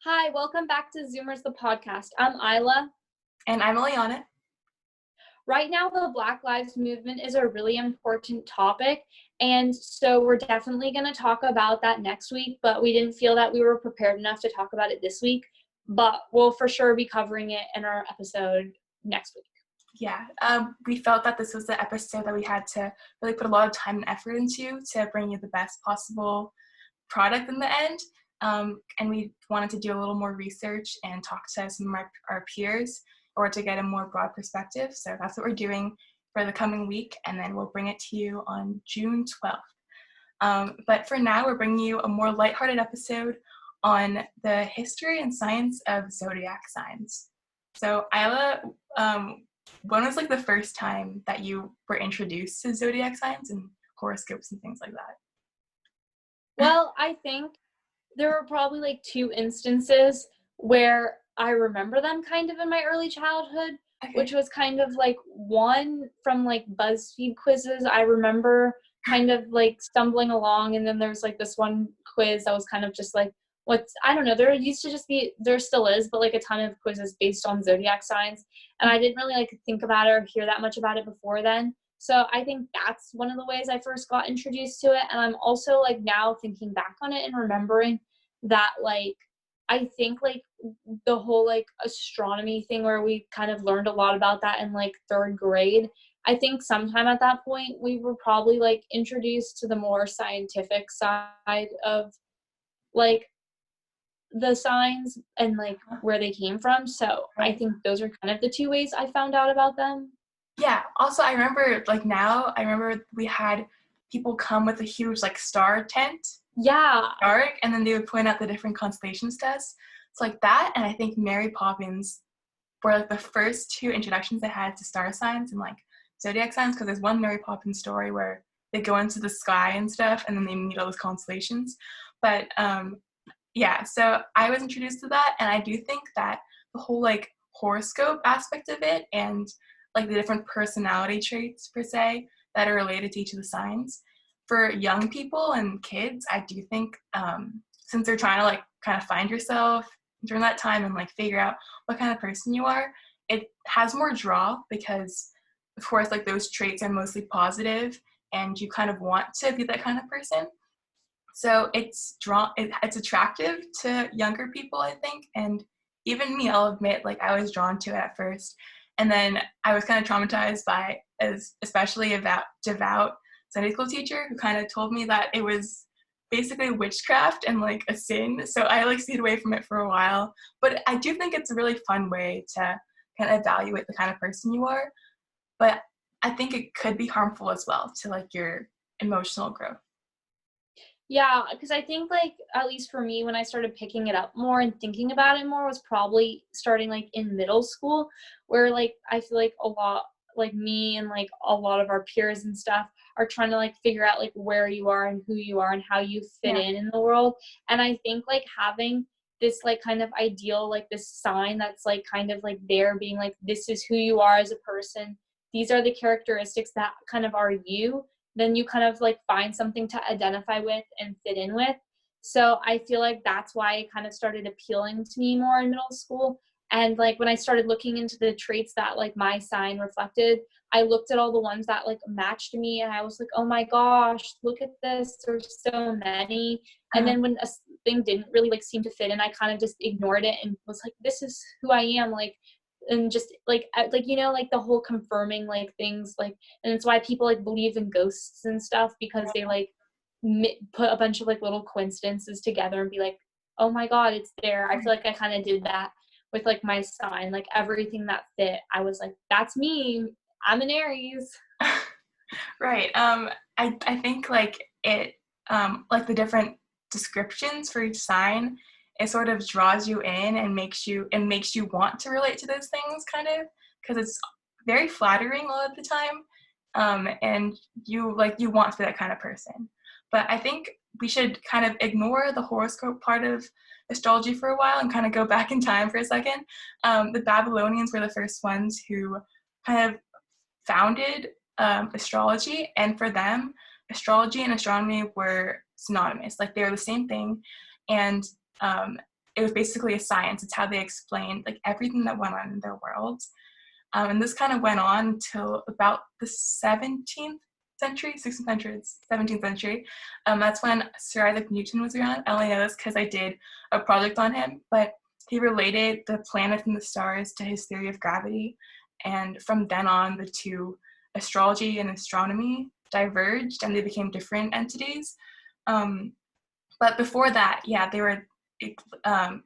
Hi, welcome back to Zoomers the podcast. I'm Isla. And I'm Eliana. Right now, the Black Lives Movement is a really important topic, and so we're definitely going to talk about that next week, but we didn't feel that we were prepared enough to talk about it this week, but we'll for sure be covering it in our episode next week. Yeah, we felt that this was the episode that we had to really put a lot of time and effort into to bring you the best possible product in the end. And we wanted to do a little more research and talk to some of our peers or to get a more broad perspective. So that's what we're doing for the coming week, and then we'll bring it to you on June 12th. But for now, we're bringing you a more lighthearted episode on the history and science of zodiac signs. So Isla, when was like the first time that you were introduced to zodiac signs and horoscopes and things like that? Well, I think there were probably like two instances where I remember them kind of in my early childhood, which was kind of like one from like BuzzFeed quizzes. I remember kind of like stumbling along, and then there's like this one quiz that was kind of just like, I don't know, there used to just be, there still is, but like a ton of quizzes based on zodiac signs, and I didn't really like think about it or hear that much about it before then. So I think that's one of the ways I first got introduced to it. And I'm also like now thinking back on it and remembering that like I think like the whole like astronomy thing where we kind of learned a lot about that in like third grade. I think sometime at that point we were probably like introduced to the more scientific side of like the signs and like where they came from. So I think those are kind of the two ways I found out about them. Yeah, also I remember we had people come with a huge like star tent. Yeah. Dark, and then they would point out the different constellations to us. It's like that, and I think Mary Poppins were like the first two introductions I had to star signs and like zodiac signs, because there's one Mary Poppins story where they go into the sky and stuff, and then they meet all those constellations. But yeah, so I was introduced to that, and I do think that the whole like horoscope aspect of it and like the different personality traits per se that are related to each of the signs for young people and kids, I do think since they're trying to like kind of find yourself during that time and like figure out what kind of person you are, it has more draw because of course like those traits are mostly positive and you kind of want to be that kind of person. So it's attractive to younger people, I think, and even me, I'll admit, like I was drawn to it at first, and then I was kind of traumatized by, especially a devout Sunday school teacher who kind of told me that it was basically witchcraft and like a sin. So I like stayed away from it for a while. But I do think it's a really fun way to kind of evaluate the kind of person you are. But I think it could be harmful as well to like your emotional growth. Yeah, because I think like at least for me when I started picking it up more and thinking about it more was probably starting like in middle school, where like I feel like a lot like me and like a lot of our peers and stuff are trying to like figure out like where you are and who you are and how you fit in the world. And I think like having this like kind of ideal like this sign that's like kind of like there being like this is who you are as a person, these are the characteristics that kind of are you, then you kind of like find something to identify with and fit in with. So I feel like that's why it kind of started appealing to me more in middle school. And like when I started looking into the traits that like my sign reflected, I looked at all the ones that like matched me and I was like, oh my gosh, look at this, there's so many. And then when a thing didn't really like seem to fit in, I kind of just ignored it and was like, this is who I am. Like, and just like you know, like the whole confirming like things like, and it's why people like believe in ghosts and stuff, because they like put a bunch of like little coincidences together and be like, oh my god, it's there. I feel like I kind of did that with like my sign, like everything that fit, I was like, that's me, I'm an Aries. Right. I think like it like the different descriptions for each sign, it sort of draws you in and makes you want to relate to those things kind of, because it's very flattering a lot of the time. And you want to be that kind of person. But I think we should kind of ignore the horoscope part of astrology for a while and kind of go back in time for a second. The Babylonians were the first ones who kind of founded astrology, and for them, astrology and astronomy were synonymous. Like they were the same thing, and it was basically a science. It's how they explained like everything that went on in their world. And this kind of went on till about the 17th century, 16th century, 17th century. That's when Sir Isaac Newton was around. I only know this because I did a project on him, but he related the planets and the stars to his theory of gravity. And from then on, the two, astrology and astronomy, diverged and they became different entities. But before that, yeah, they were,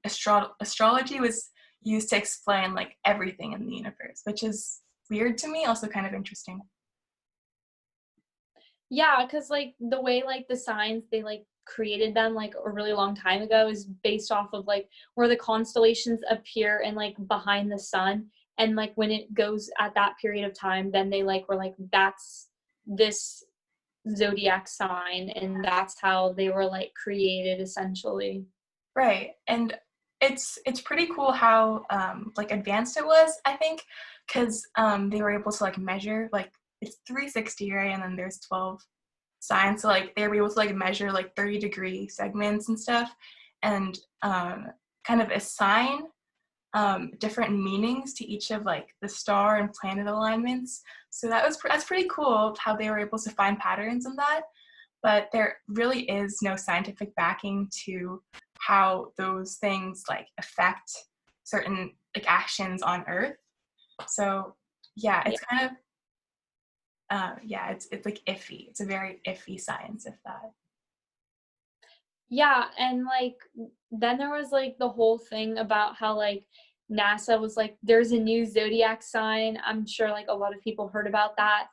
astrology was used to explain like everything in the universe, which is weird to me, also kind of interesting. Yeah, because like the way like the signs they like created them like a really long time ago is based off of like where the constellations appear and like behind the sun, and like when it goes at that period of time, then they like were like that's this zodiac sign, and that's how they were like created essentially. Right. And it's pretty cool how like advanced it was, I think, because they were able to like measure like it's 360, right? And then there's 12 signs. So like they were able to like measure like 30-degree segments and stuff, and kind of assign different meanings to each of like the star and planet alignments. So that's pretty cool how they were able to find patterns in that. But there really is no scientific backing to how those things like affect certain like actions on Earth. So yeah, Yeah. it's kind of yeah, it's like iffy. It's a very iffy science, if that. Yeah, and like then there was like the whole thing about how like NASA was like there's a new zodiac sign. I'm sure like a lot of people heard about that.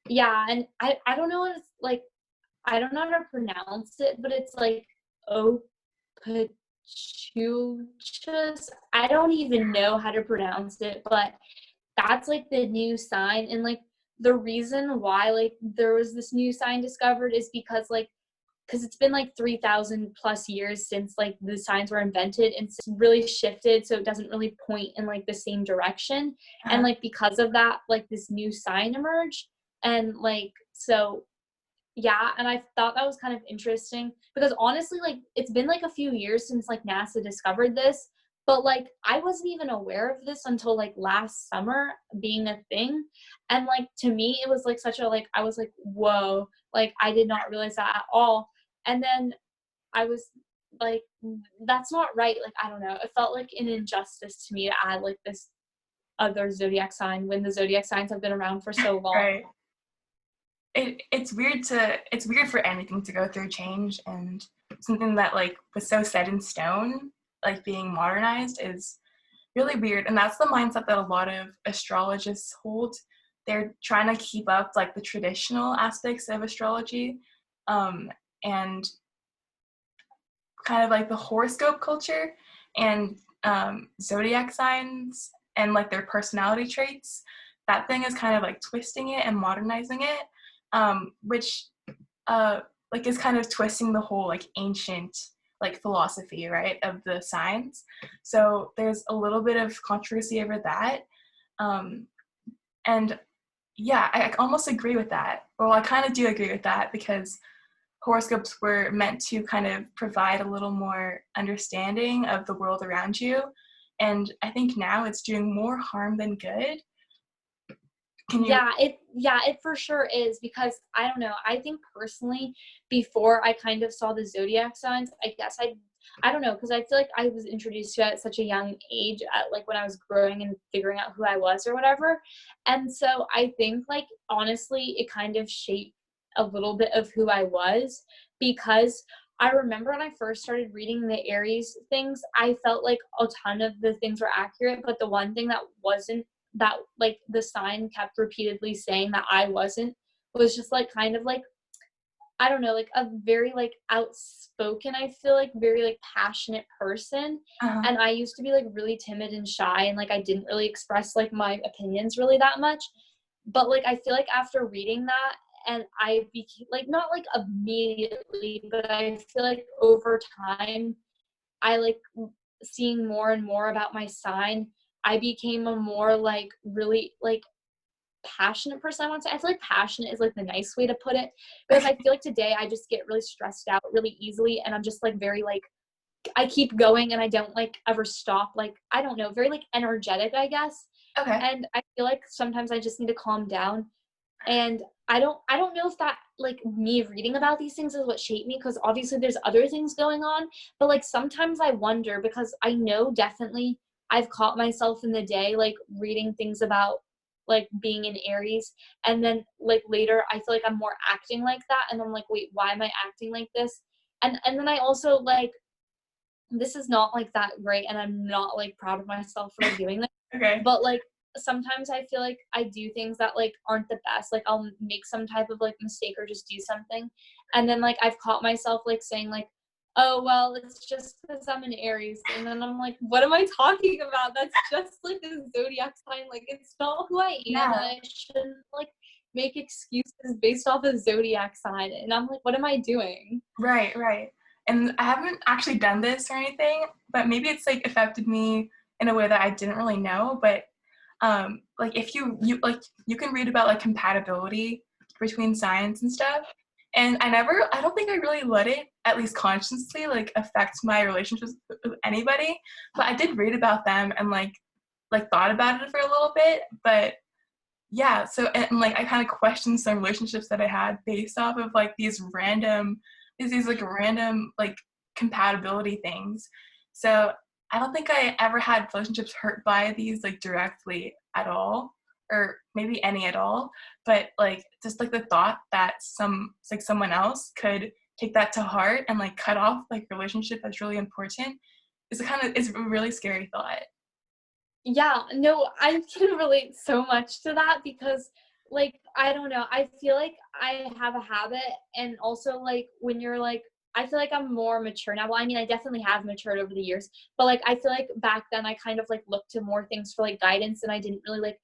Yeah, and I don't know what it's like, I don't know how to pronounce it, but it's like Opachuchus. I don't even know how to pronounce it, but that's like the new sign. And like the reason why like there was this new sign discovered is because it's been like 3,000 plus years since like the signs were invented, and it's really shifted, so it doesn't really point in like the same direction. And Uh, like because of that, like this new sign emerged, and like so yeah, and I thought that was kind of interesting because honestly, like it's been like a few years since like NASA discovered this, but like I wasn't even aware of this until like last summer being a thing. And like to me, it was like such a like I was like, whoa, like I did not realize that at all. And then I was like, that's not right. Like I don't know. It felt like an injustice to me to add like this other zodiac sign when the zodiac signs have been around for so long. right. It's weird for anything to go through change, and something that like was so set in stone, like being modernized, is really weird. And that's the mindset that a lot of astrologists hold. They're trying to keep up like the traditional aspects of astrology, and kind of like the horoscope culture and zodiac signs and like their personality traits. That thing is kind of like twisting it and modernizing it, which like is kind of twisting the whole like ancient like philosophy, right, of the signs. So there's a little bit of controversy over that, and yeah, I almost agree with that. Well, I kind of do agree with that because horoscopes were meant to kind of provide a little more understanding of the world around you. And I think now it's doing more harm than good. Can you? It for sure is, because I don't know, I think personally before I kind of saw the zodiac signs, I don't know, because I feel like I was introduced to it at such a young age, at like when I was growing and figuring out who I was or whatever. And so I think like honestly it kind of shaped a little bit of who I was, because I remember when I first started reading the Aries things, I felt like a ton of the things were accurate, but the one thing that wasn't, that like the sign kept repeatedly saying that I wasn't, was just like kind of like I don't know, like a very like outspoken, I feel like very like passionate person. Uh-huh. And I used to be like really timid and shy, and like I didn't really express like my opinions really that much. But like I feel like after reading that, and I became like not like immediately, but I feel like over time I like seeing more and more about my sign, I became a more like really like passionate person, I want to say. I feel like passionate is like the nice way to put it, because I feel like today I just get really stressed out really easily, and I'm just like very like I keep going and I don't like ever stop. Like, I don't know, very like energetic, I guess. Okay. And I feel like sometimes I just need to calm down. And I don't know if that like me reading about these things is what shaped me, because obviously there's other things going on, but like sometimes I wonder, because I know definitely I've caught myself in the day like reading things about like being in Aries, and then like later I feel like I'm more acting like that, and I'm like, wait, why am I acting like this? And then I also like, this is not like that great, and I'm not like proud of myself for like doing this, Okay. but like sometimes I feel like I do things that like aren't the best. Like I'll make some type of like mistake or just do something, and then like I've caught myself like saying like, oh well, it's just because I'm an Aries, and then I'm like, what am I talking about? That's just like a zodiac sign. Like it's not who I am, and Yeah. I shouldn't like make excuses based off a zodiac sign. And I'm like, what am I doing? Right, right. And I haven't actually done this or anything, but maybe it's like affected me in a way that I didn't really know. But like if you like you can read about like compatibility between signs and stuff. And I don't think I really let it, at least consciously, like affect my relationships with anybody. But I did read about them and like thought about it for a little bit. But yeah, so and like I kind of questioned some relationships that I had based off of like these like random like compatibility things. So I don't think I ever had relationships hurt by these like directly at all, or maybe any at all. But like just like the thought that someone else could take that to heart and like cut off like relationship that's really important is a really scary thought. Yeah, no, I can relate so much to that, because like I don't know, I feel like I have a habit, and also like when you're like, I feel like I'm more mature now. Well, I mean, I definitely have matured over the years, but like I feel like back then I kind of like looked to more things for like guidance, and I didn't really like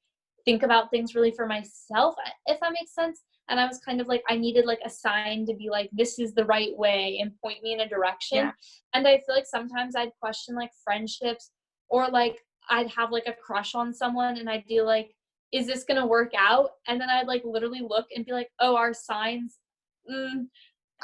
think about things really for myself, if that makes sense. And I was kind of like, I needed like a sign to be like, this is the right way and point me in a Yeah. direction. And I feel like sometimes I'd question like friendships, or like I'd have like a crush on someone and I'd be like, is this gonna work out? And then I'd like literally look and be like, oh, our signs, mm,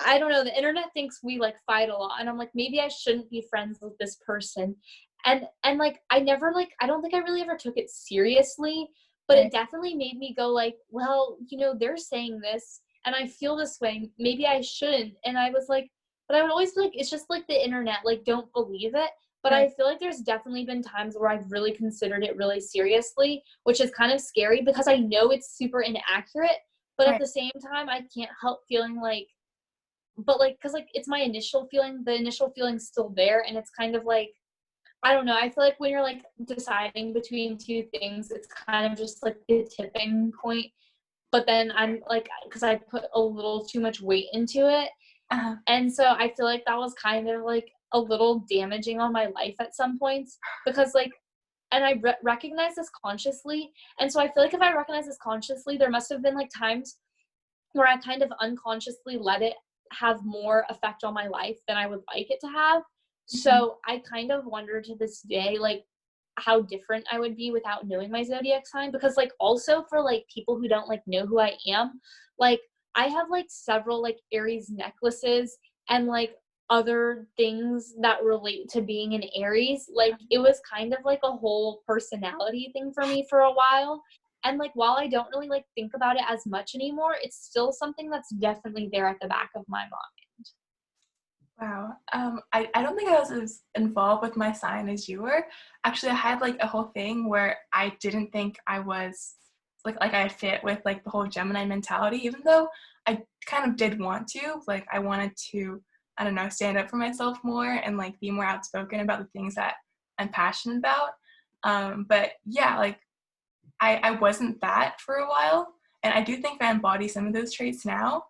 I don't know. The internet thinks we like fight a lot, and I'm like, maybe I shouldn't be friends with this person. And like I never like, I don't think I really ever took it seriously, but Right. it definitely made me go like, well, you know, they're saying this and I feel this way. Maybe I shouldn't. And I was like, but I would always be like, it's just like the internet, like don't believe it. But Right. I feel like there's definitely been times where I've really considered it really seriously, which is kind of scary because I know it's super inaccurate. But at Right. the same time, I can't help feeling like, but like, because like it's my initial feeling, the initial feeling's still there. And it's kind of like, I don't know. I feel like when you're like deciding between two things, it's kind of just like the tipping point. But then I'm like, because I put a little too much weight into it. Uh-huh. And so I feel like that was kind of like a little damaging on my life at some points, because like, and I recognize this consciously. And so I feel like if I recognize this consciously, there must have been like times where I kind of unconsciously let it have more effect on my life than I would like it to have. Mhm. So I kind of wonder to this day, like, how different I would be without knowing my zodiac sign. Because like also for like people who don't like know who I am, like I have like several like Aries necklaces and like other things that relate to being an Aries. Like it was kind of like a whole personality thing for me for a while. And like while I don't really like think about it as much anymore, it's still something that's definitely there at the back of my mind. Wow. I don't think I was as involved with my sign as you were. Actually, I had like a whole thing where I didn't think I was like I fit with like the whole Gemini mentality, even though I kind of did want to. Like I wanted to, I don't know, stand up for myself more and like be more outspoken about the things that I'm passionate about. But yeah, like I wasn't that for a while. And I do think I embody some of those traits now.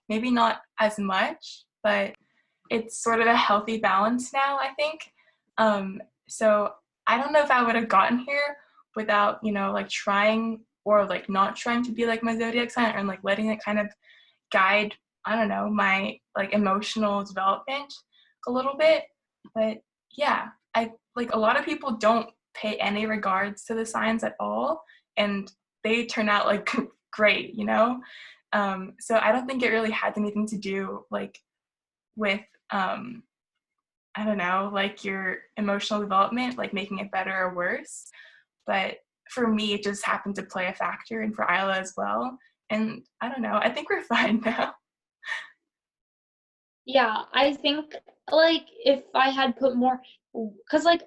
Maybe not as much, but it's sort of a healthy balance now, I think. So I don't know if I would have gotten here without, like trying or like not trying to be like my zodiac sign, or like letting it kind of guide, I don't know, my like emotional development a little bit. But yeah, I like a lot of people don't pay any regards to the signs at all, and they turn out like great. So I don't think it really had anything to do like with um I don't know, like your emotional development, like making it better or worse. But for me, it just happened to play a factor, and for Isla as well. And I don't know, I think we're fine now. Yeah, I think, like, if I had put more, because like,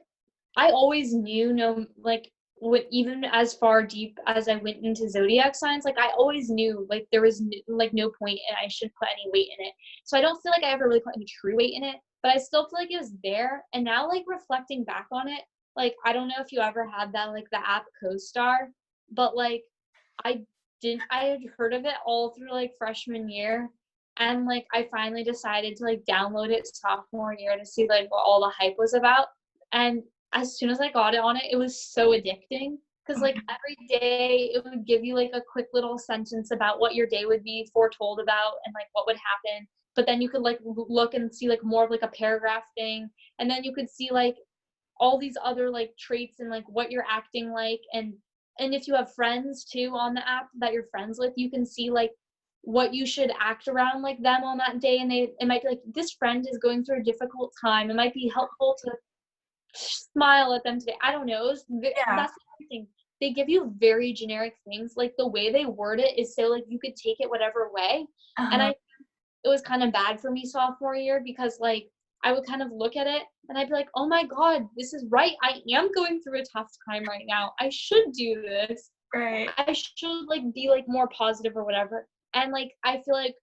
I always knew, no, like, what, even as far deep as I went into zodiac signs, like, I always knew, like, there was like no point and I shouldn't put any weight in it. So I don't feel like I ever really put any true weight in it, but I still feel like it was there. And now, like, reflecting back on it, like, I don't know if you ever had that, like, the app CoStar, but like, I I had heard of it all through like freshman year, and like I finally decided to like download it sophomore year to see like what all the hype was about. And as soon as I got it on it, it was so addicting because like every day it would give you like a quick little sentence about what your day would be foretold about and like what would happen. But then you could like look and see like more of like a paragraph thing, and then you could see like all these other like traits and like what you're acting like, and if you have friends too on the app that you're friends with, you can see like what you should act around like them on that day, and it might be like, this friend is going through a difficult time, it might be helpful to smile at them today. I don't know, Yeah. that's the thing, they give you very generic things, like the way they word it is so like you could take it whatever way. And Uh-huh. I it was kind of bad for me sophomore year because like I would kind of look at it and I'd be like, oh my God, this is right. I am going through a tough time right now. I should do this. Right. I should like be like more positive or whatever. And like I feel like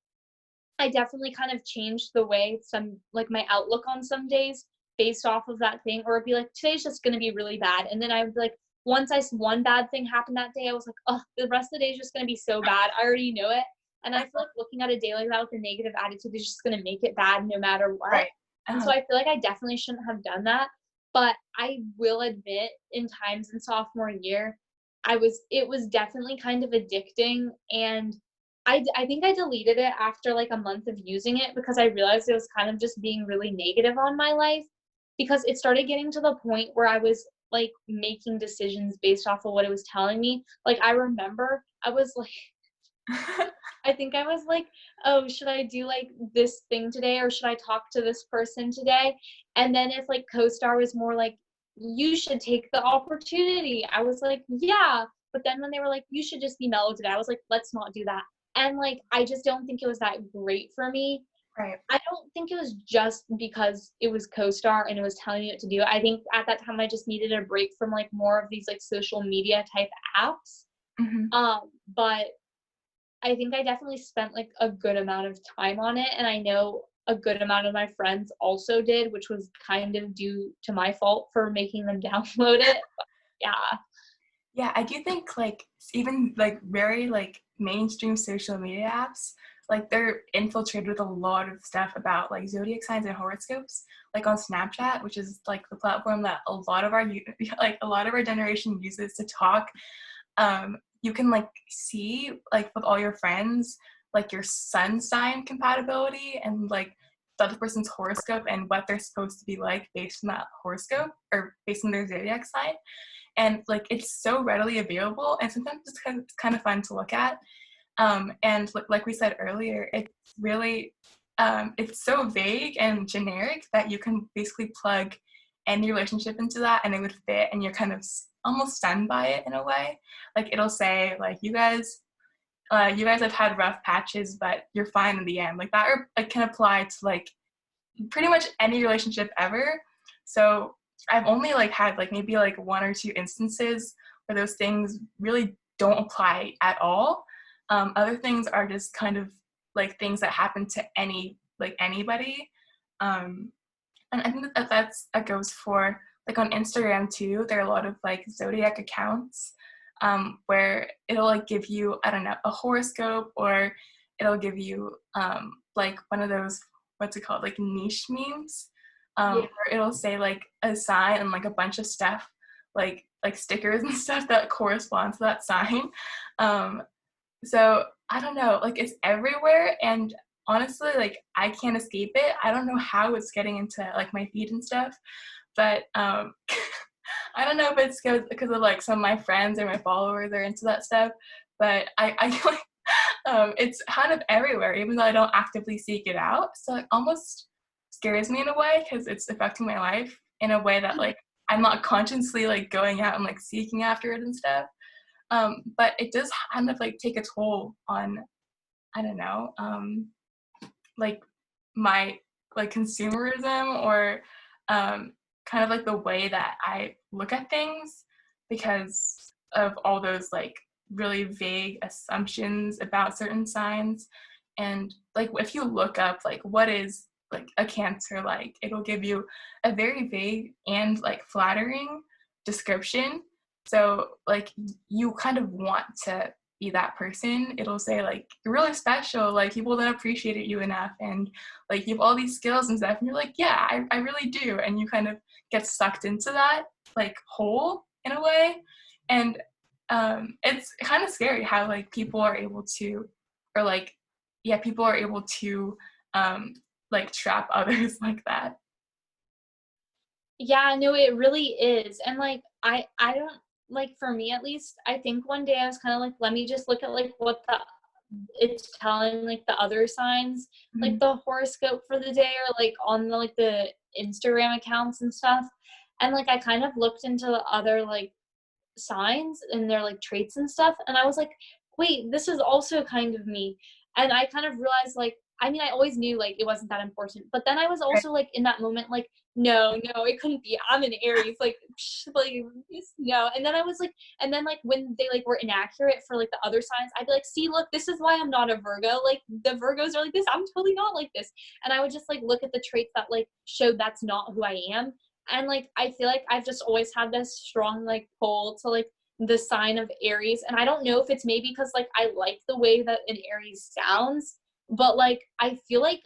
I definitely kind of changed the way some like my outlook on some days based off of that thing, or it'd be like, today's just gonna be really bad. And then I would be like, once one bad thing happened that day, I was like, oh, the rest of the day is just gonna be so bad. I already know it. And I feel like looking at a day like that with a negative attitude is just gonna make it bad no matter what. Right. And so I feel like I definitely shouldn't have done that. But I will admit, in times in sophomore year, it was definitely kind of addicting, and I think I deleted it after like a month of using it because I realized it was kind of just being really negative on my life, because it started getting to the point where I was like making decisions based off of what it was telling me. Like I remember I was like, I think I was like, oh, should I do like this thing today or should I talk to this person today? And then if like CoStar was more like, you should take the opportunity, I was like, yeah. But then when they were like, you should just be mellow today, I was like, let's not do that. And like, I just don't think it was that great for me. Right. I don't think it was just because it was CoStar and it was telling me what to do. I think at that time I just needed a break from like more of these like social media type apps. Hmm. But I think I definitely spent like a good amount of time on it, and I know a good amount of my friends also did, which was kind of due to my fault for making them download it. But yeah. Yeah, I do think like even like very like mainstream social media apps, like they're infiltrated with a lot of stuff about like zodiac signs and horoscopes. Like on Snapchat, which is like the platform that a lot of our like a lot of our generation uses to talk. You can like see like with all your friends like your sun sign compatibility and like the other person's horoscope and what they're supposed to be like based on that horoscope or based on their zodiac sign. And like it's so readily available and sometimes it's kind of fun to look at. And like we said earlier, it's really it's so vague and generic that you can basically plug any relationship into that and it would fit, and you're kind of almost stunned by it in a way. Like it'll say like you guys have had rough patches but you're fine in the end, like that, or it can apply to like pretty much any relationship ever. So I've only like had like maybe like one or two instances where those things really don't apply at all. Other things are just kind of like things that happen to anybody. Um, and I think that goes for like on Instagram too. There are a lot of like zodiac accounts where it'll like give you, I don't know, a horoscope, or it'll give you like one of those, what's it called, like niche memes, Yeah. where it'll say like a sign and like a bunch of stuff, like stickers and stuff that corresponds to that sign. Um, so I don't know, like it's everywhere, and honestly, like I can't escape it. I don't know how it's getting into like my feed and stuff, but I don't know if it's because of like some of my friends or my followers are into that stuff, but I feel like it's kind of everywhere, even though I don't actively seek it out. So like almost scares me in a way because it's affecting my life in a way that like I'm not consciously like going out and like seeking after it and stuff. But it does kind of like take a toll on, I don't know, like my like consumerism or kind of like the way that I look at things because of all those like really vague assumptions about certain signs. And like if you look up like what is like a Cancer, like it'll give you a very vague and like flattering description. So like you kind of want to be that person. It'll say like you're really special, like people don't appreciate you enough, and like you have all these skills and stuff, and you're like, yeah, I really do, and you kind of get sucked into that like hole in a way. And it's kind of scary how like people are able to, or like yeah, people are able to like trap others like that. Yeah, no, it really is. And like I don't like, for me at least, I think one day I was kind of like, let me just look at like what the it's telling like the other signs, like Mhm. the horoscope for the day, or like on the like the Instagram accounts and stuff. And like I kind of looked into the other like signs and their like traits and stuff, and I was like, wait, this is also kind of me. And I kind of realized like, I mean, I always knew like it wasn't that important, but then I was Right. also like in that moment like, no, it couldn't be, I'm an Aries, like like no. And then I was like, and then like when they like were inaccurate for like the other signs, I'd be like, see, look, this is why I'm not a Virgo, like the Virgos are like this, I'm totally not like this. And I would just like look at the traits that like showed that's not who I am. And like I feel like I've just always had this strong like pull to like the sign of Aries. And I don't know if it's maybe because like I like the way that an Aries sounds, but like I feel like,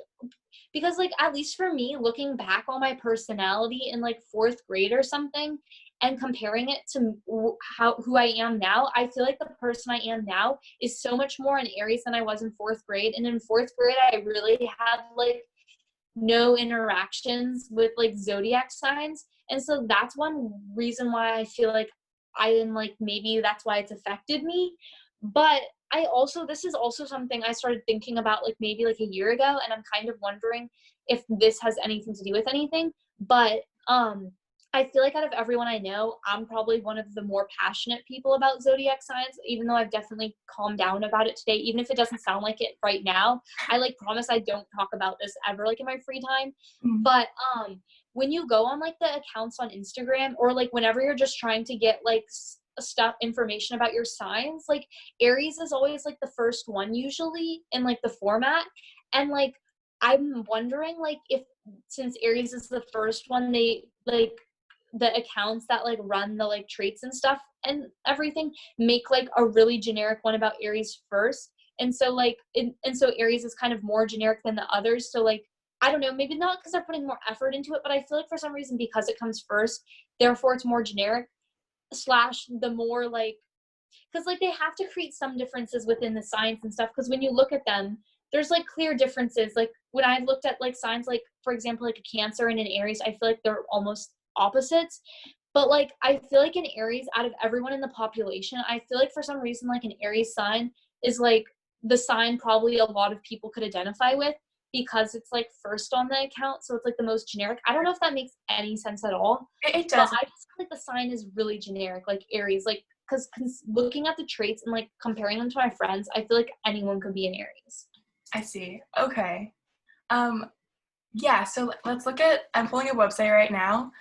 because like at least for me, looking back on my personality in like fourth grade or something and comparing it to who I am now, I feel like the person I am now is so much more an Aries than I was in fourth grade. And in fourth grade I really had like no interactions with like zodiac signs. And so that's one reason why I feel like I am like, maybe that's why it's affected me. But I also, this is also something I started thinking about like maybe like a year ago, and I'm kind of wondering if this has anything to do with anything. But I feel like out of everyone I know, I'm probably one of the more passionate people about zodiac signs, even though I've definitely calmed down about it today, even if it doesn't sound like it right now. I like promise I don't talk about this ever like in my free time. Mhm. But when you go on like the accounts on Instagram, or like whenever you're just trying to get like stuff information about your signs, like Aries is always like the first one usually in like the format. And like I'm wondering like if, since Aries is the first one, they like the accounts that like run the like traits and stuff and everything make like a really generic one about Aries first. And so like and so Aries is kind of more generic than the others. So like I don't know, maybe not because they're putting more effort into it, but I feel like for some reason, because it comes first, therefore it's more generic, slash the more like, because like they have to create some differences within the signs and stuff, because when you look at them, there's like clear differences. Like when I looked at like signs, like for example like a Cancer and an Aries, I feel like they're almost opposites. But like I feel like an Aries, out of everyone in the population, I feel like for some reason like an Aries sign is like the sign probably a lot of people could identify with, because it's like first on the account, so it's like the most generic. I don't know if that makes any sense at all, It but does. I just feel like the sign is really generic, like Aries, like because looking at the traits and like comparing them to my friends, I feel like anyone could be an Aries. I see. Okay. Um, yeah, so let's look at, I'm pulling a website right now.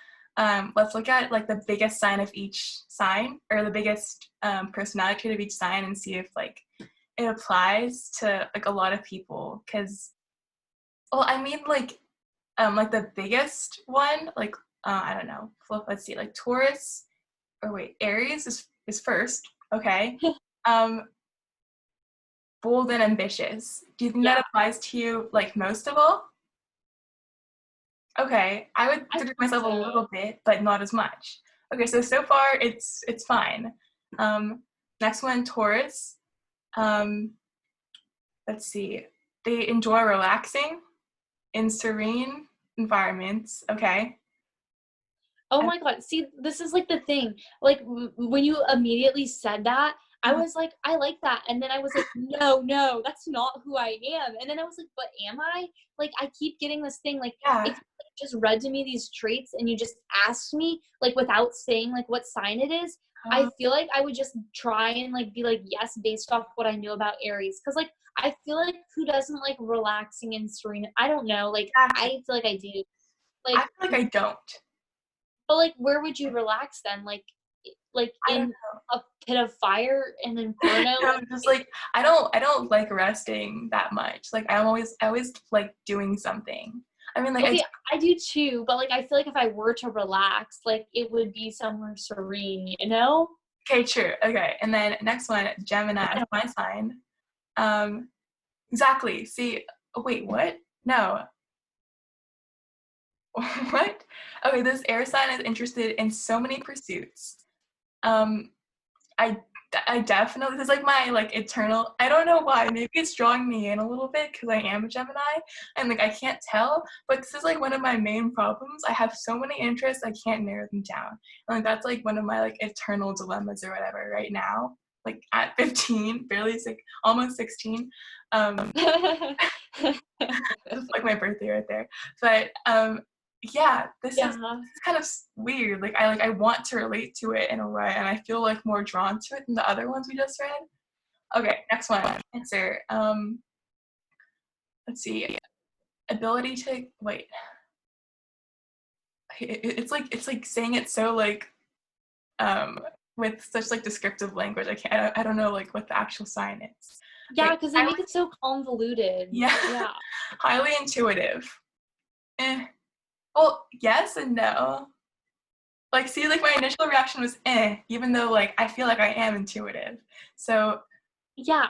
Let's look at like the biggest sign of each sign, or the biggest personality trait of each sign, and see if like it applies to like a lot of people. Cause, well, I mean like the biggest one, like, I don't know, let's see, like Taurus, or wait, Aries is first, okay. Um, Bold and ambitious. Do you think Yeah, that applies to you like most of all? Okay, I would I contradict think myself a so. little bit, but not as much. Okay, so far it's fine. Um, Next one, Taurus. Um, let's see. They enjoy relaxing in serene environments. Okay. Oh And, my God. See, this is like the thing. Like when you immediately said that, I was like, I like that. And then I was like, no, that's not who I am. And then I was like, but am I? Like, I keep getting this thing, like, Yeah. if you just read to me these traits and you just asked me, like, without saying, like, what sign it is, I feel like I would just try and, like, be like, yes, based off what I knew about Aries. Cause, like, I feel like who doesn't like relaxing and serene? I don't know. Like, I Exactly. feel like I do. I Like, feel like I don't. but, like, where would you relax then? Like I don't in a pit of fire, an inferno? know. Just like I don't like resting that much. Like I always like doing something. I mean, like Okay, I do too, but, like, I feel like if I were to relax, like, it would be somewhere serene, you know? okay, true. Okay, and then next one, Gemini, my sign. Exactly. See, wait, what? No. What? Okay, this air sign is interested in so many pursuits. Um, I I definitely, this is like my like eternal, I don't know why, maybe it's drawing me in a little bit because I am a Gemini and like I can't tell, but this is like one of my main problems. I have so many interests I can't narrow them down. And like that's like one of my like eternal dilemmas or whatever right now. Like at 15, barely almost 16. Um That's like my birthday right there. But yeah, this is Yeah. kind of weird. Like I want to relate to it in a way, and I feel like more drawn to it than the other ones we just read. Okay, next one. Answer. Let's see. Ability to wait. It's like saying it so like um with such like descriptive language. I don't know like what the actual sign is. Yeah, Wait, because they make it so convoluted. yeah, Yeah. highly intuitive. Eh. Well, yes and no. Like, see, like my initial reaction was even though like I feel like I am intuitive. So Yeah.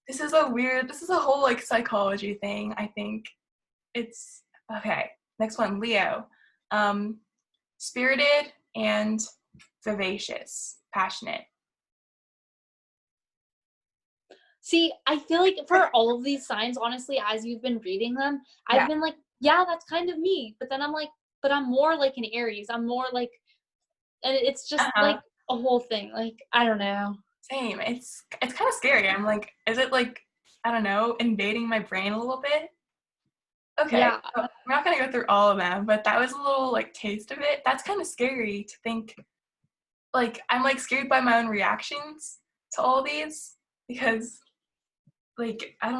this is a whole like psychology thing, I think. It's okay. Next one, Leo. Um, spirited and vivacious, passionate. See, I feel like for all of these signs, honestly, as you've been reading them, I've Yeah. been like, yeah, that's kind of me. But then I'm like, but I'm more like an Aries. I'm more like, and it's just Uh-huh. like a whole thing. Like, I don't know. Same. It's kind of scary. I'm like, is it like, I don't know, invading my brain a little bit? Okay, Yeah. so we're not gonna go through all of them, but that was a little like taste of it. That's kind of scary to think. Like I'm like scared by my own reactions to all these because like I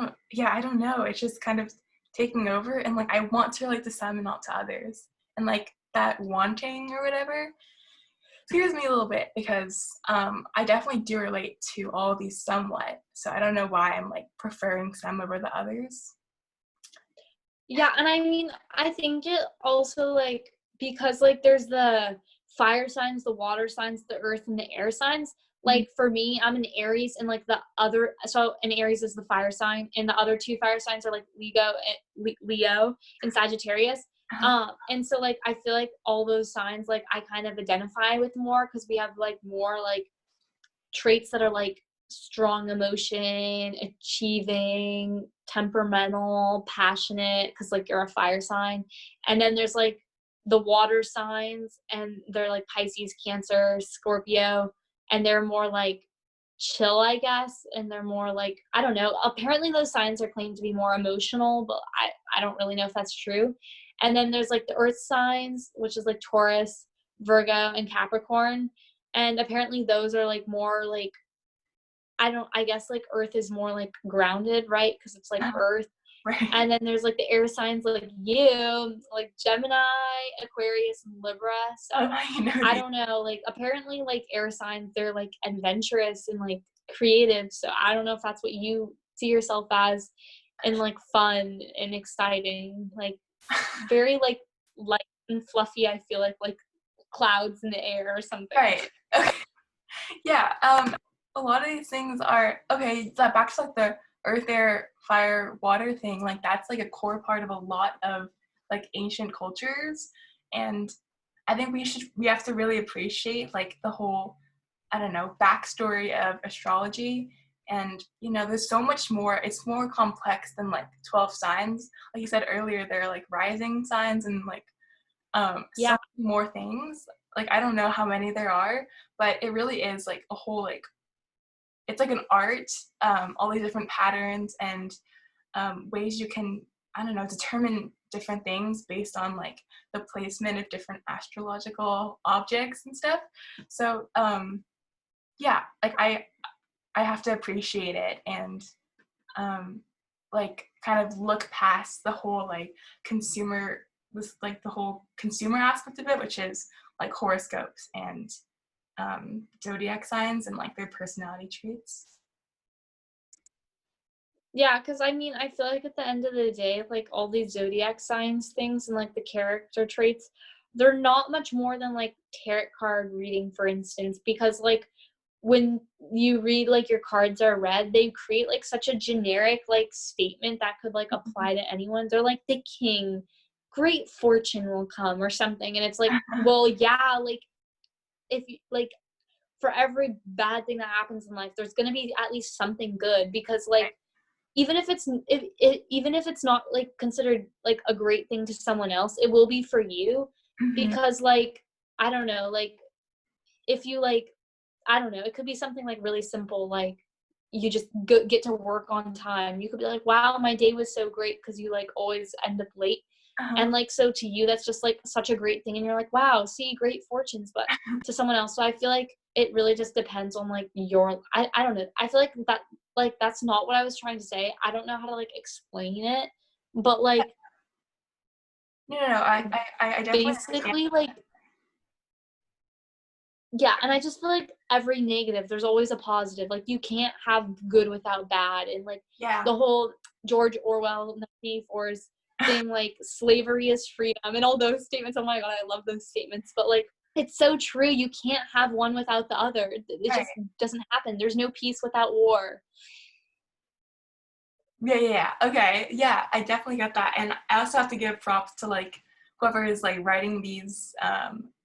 don't know. It's just kind of taking over, and like I want to relate to some and not to others, and like that wanting or whatever scares me a little bit because I definitely do relate to all of these somewhat. So I don't know why I'm like preferring some over the others. Yeah, and I mean, I think it also, like, because, like, there's the fire signs, the water signs, the earth, and the air signs. Mhm. Like, for me, I'm an Aries, and, like, an Aries is the fire sign, and the other two fire signs are, like, Leo and Sagittarius. Uh-huh. And so, like, I feel like all those signs, like, I kind of identify with more because we have, like, more, like, traits that are like strong emotion, achieving, temperamental, passionate, because like you're a fire sign. And then there's like the water signs, and they're like Pisces, Cancer, Scorpio, and they're more like chill, I guess. And they're more like, I don't know. Apparently, those signs are claimed to be more emotional, but I don't really know if that's true. And then there's like the earth signs, which is like Taurus, Virgo, and Capricorn. And apparently those are like more like, I guess like earth is more like grounded, right? Because it's like Uh-huh. earth. Right. And then there's like the air signs like you, like Gemini, Aquarius, and Libra. Oh, So you know I these. don't know, like apparently like air signs, they're like adventurous and like creative. So I don't know if that's what you see yourself as, and like fun and exciting, like very like light and fluffy. I feel like clouds in the air or something. Right. Okay. Yeah. A lot of these things are okay. Back to like the earth, air, fire, water thing. Like that's like a core part of a lot of like ancient cultures, and I think we have to really appreciate like the whole, I don't know, backstory of astrology. And there's so much more. It's more complex than like 12 signs. Like you said earlier, there are like rising signs and like Yeah. so many more things. Like I don't know how many there are, but it really is like a whole like it's like an art, all these different patterns and ways you can, I don't know, determine different things based on like the placement of different astrological objects and stuff. So yeah, like I have to appreciate it and like kind of look past the whole like the whole consumer aspect of it, which is like horoscopes and zodiac signs and like their personality traits. Yeah, because I mean, I feel like at the end of the day, like all these zodiac signs things and like the character traits, they're not much more than like tarot card reading, for instance, because like when you read like your cards are read, they create like such a generic like statement that could like apply to anyone. They're like the king, great fortune will come or something. And it's like, well, yeah, like if you like for every bad thing that happens in life, there's gonna be at least something good because like even if even if it's not like considered like a great thing to someone else, it will be for you Mm-hmm. because like I don't know, like if you like I don't know, it could be something like really simple, like you just get to work on time. You could be like, wow, my day was so great because you like always end up late. Uh-huh. And like, so to you, that's just like such a great thing. And you're like, wow, see, great fortunes. But to someone else, so I feel like it really just depends on like I don't know. I feel like that's not what I was trying to say. I don't know how to like explain it, but like No, I definitely understand. basically like yeah, and I just feel like every negative, there's always a positive. Like you can't have good without bad. And like Yeah. the whole George Orwell 1984's thing, like slavery is freedom and all those statements. Oh my God, I love those statements. But like it's so true. You can't have one without the other. It Right. just doesn't happen. There's no peace without war. Yeah. Okay. Yeah, I definitely get that. And I also have to give props to like whoever is like writing these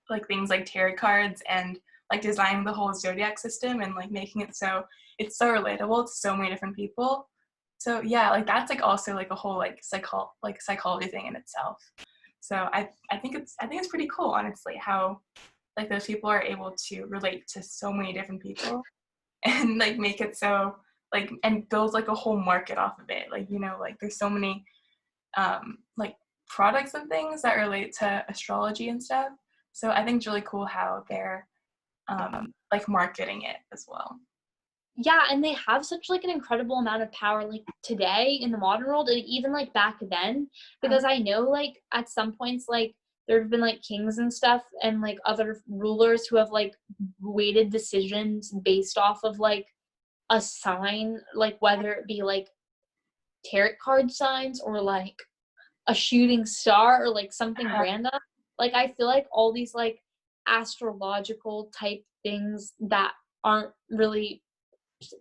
like things like tarot cards and like designing the whole zodiac system and like making it so it's so relatable to so many different people. So yeah, like that's like also like a whole like psychology thing in itself. So I think it's pretty cool honestly how like those people are able to relate to so many different people and like make it so like and build like a whole market off of it, like you know, like there's so many like products and things that relate to astrology and stuff, so I think it's really cool how they're like marketing it as well. Yeah, and they have such like an incredible amount of power like today in the modern world and even like back then because I know like at some points like there have been like kings and stuff and like other rulers who have like weighted decisions based off of like a sign, like whether it be like tarot card signs or like a shooting star or like something random. Like I feel like all these like astrological type things that aren't really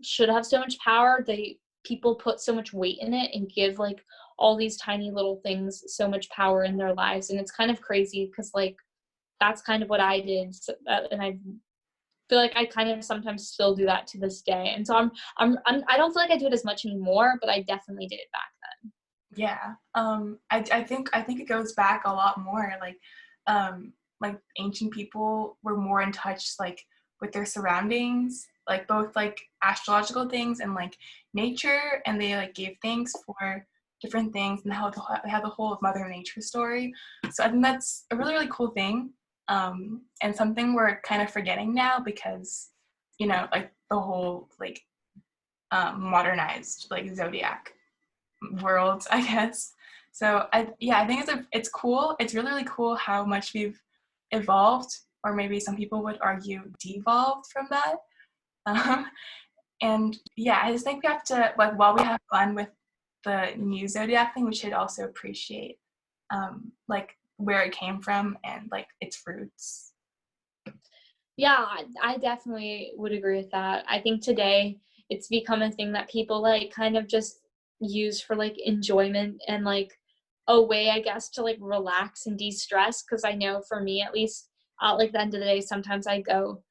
should have so much power, people put so much weight in it and give like all these tiny little things so much power in their lives, and it's kind of crazy because like that's kind of what I did, so, and I feel like I kind of sometimes still do that to this day. And so I don't feel like I do it as much anymore, but I definitely did it back then. Yeah. I think it goes back a lot more. Like ancient people were more in touch like with their surroundings, like both like astrological things and like nature, and they like gave thanks for different things and how they have the whole of Mother Nature story. So I think that's a really cool thing, and something we're kind of forgetting now because you know like the whole like modernized like zodiac world, I guess. So I think it's cool. It's really cool how much we've evolved, or maybe some people would argue devolved from that. Um, and yeah, I just think we have to like while we have fun with the new zodiac thing, we should also appreciate like where it came from and like its roots. Yeah, I definitely would agree with that. I think today it's become a thing that people like kind of just use for like enjoyment and like a way, I guess, to like relax and de-stress. Cause I know for me at least, at like the end of the day, sometimes I go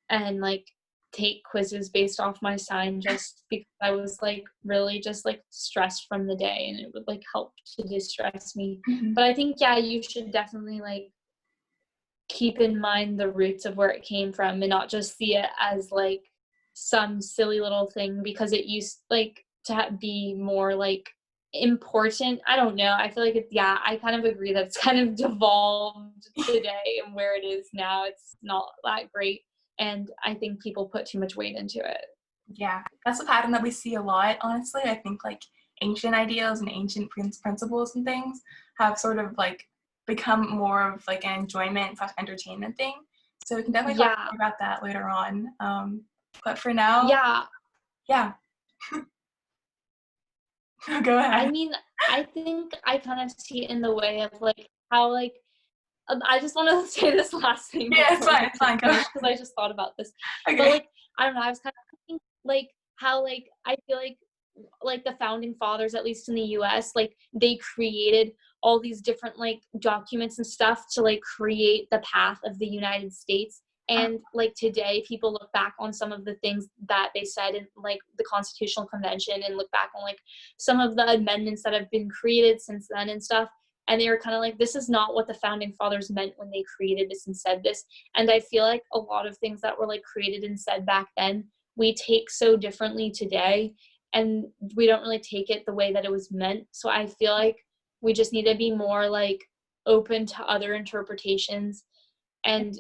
and like take quizzes based off my sign just because I was like really just like stressed from the day and it would like help to de-stress me. Mm-hmm. But I think, yeah, you should definitely like keep in mind the roots of where it came from and not just see it as like some silly little thing because it used like to be more like important. I don't know. I feel like it's, yeah, I kind of agree that it's kind of devolved today and where it is now. It's not that great. And I think people put too much weight into it. Yeah, that's a pattern that we see a lot, honestly. I think like ancient ideals and ancient principles and things have sort of like become more of like an enjoyment / entertainment thing. So we can definitely talk Yeah. more about that later on. But for now, Yeah. yeah. Go I ahead. mean, I think I kind of see it in the way of like how like I just want to say this last thing Yeah, before we it's fine. Go finish ahead. because I just thought about this. But Okay. like I don't know, I was kind of thinking like how like I feel like the founding fathers, at least in the US, like they created all these different like documents and stuff to like create the path of the United States. And like today, people look back on some of the things that they said in like the Constitutional Convention and look back on like some of the amendments that have been created since then and stuff. And they were kind of like, this is not what the founding fathers meant when they created this and said this. And I feel like a lot of things that were like created and said back then, we take so differently today, and we don't really take it the way that it was meant. So I feel like we just need to be more like open to other interpretations and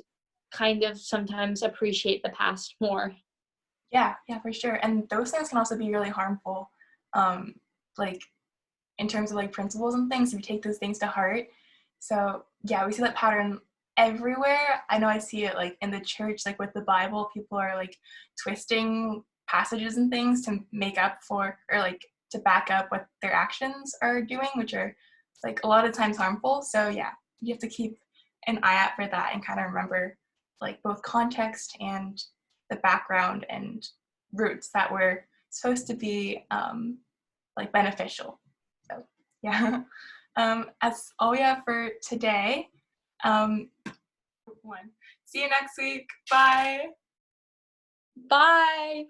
kind of sometimes appreciate the past more. Yeah, for sure. And those things can also be really harmful. Like in terms of like principles and things, we take those things to heart. So yeah, we see that pattern everywhere. I know I see it like in the church, like with the Bible, people are like twisting passages and things to make up for, or like to back up what their actions are doing, which are like a lot of times harmful. So yeah, you have to keep an eye out for that and kind of remember like both context and the background and roots that were supposed to be like beneficial. So yeah, that's all we have for today. One. See you next week. Bye. Bye.